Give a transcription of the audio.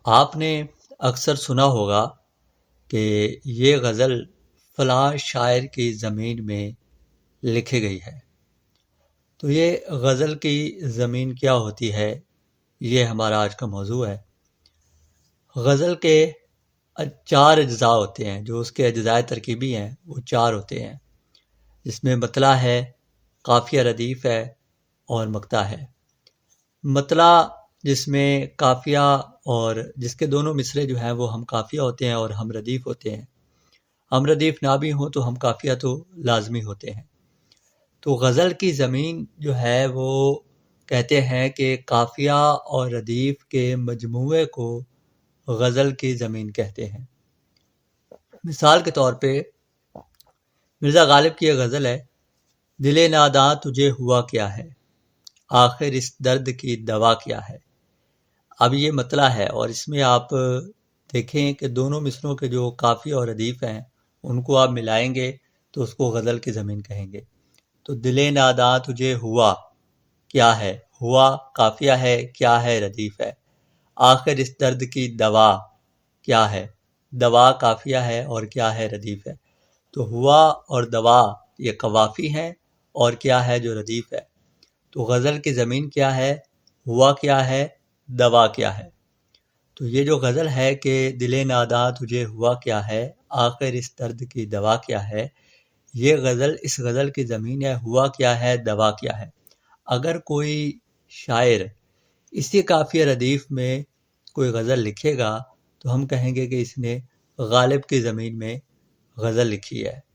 آپ نے اکثر سنا ہوگا کہ یہ غزل فلاں شاعر کی زمین میں لکھی گئی ہے۔ تو یہ غزل کی زمین کیا ہوتی ہے، یہ ہمارا آج کا موضوع ہے۔ غزل کے چار اجزاء ہوتے ہیں، جو اس کے اجزاء ترکیبی ہیں وہ چار ہوتے ہیں، جس میں مطلع ہے، قافیہ ردیف ہے اور مقطع ہے۔ مطلع جس میں قافیہ اور جس کے دونوں مصرے جو ہیں وہ ہم قافیہ ہوتے ہیں اور ہم ردیف ہوتے ہیں۔ ہم ردیف نہ بھی ہوں تو ہم قافیہ تو لازمی ہوتے ہیں۔ تو غزل کی زمین جو ہے وہ کہتے ہیں کہ قافیہ اور ردیف کے مجموعے کو غزل کی زمین کہتے ہیں۔ مثال کے طور پہ مرزا غالب کی یہ غزل ہے، دل ناداں تجھے ہوا کیا ہے، آخر اس درد کی دوا کیا ہے۔ اب یہ مطلع ہے اور اس میں آپ دیکھیں کہ دونوں مصروں کے جو قافیہ اور ردیف ہیں ان کو آپ ملائیں گے تو اس کو غزل کی زمین کہیں گے۔ تو دل ناداں تجھے ہوا کیا ہے، ہوا قافیہ ہے، کیا ہے ردیف ہے۔ آخر اس درد کی دوا کیا ہے، دوا قافیہ ہے اور کیا ہے ردیف ہے۔ تو ہوا اور دوا یہ قوافی ہیں اور کیا ہے جو ردیف ہے۔ تو غزل کی زمین کیا ہے، ہوا کیا ہے، دوا کیا ہے۔ تو یہ جو غزل ہے کہ دل ناداں تجھے ہوا کیا ہے، آخر اس درد کی دوا کیا ہے، یہ غزل اس غزل کی زمین ہے، ہوا کیا ہے، دوا کیا ہے۔ اگر کوئی شاعر اسی قافیہ ردیف میں کوئی غزل لکھے گا تو ہم کہیں گے کہ اس نے غالب کی زمین میں غزل لکھی ہے۔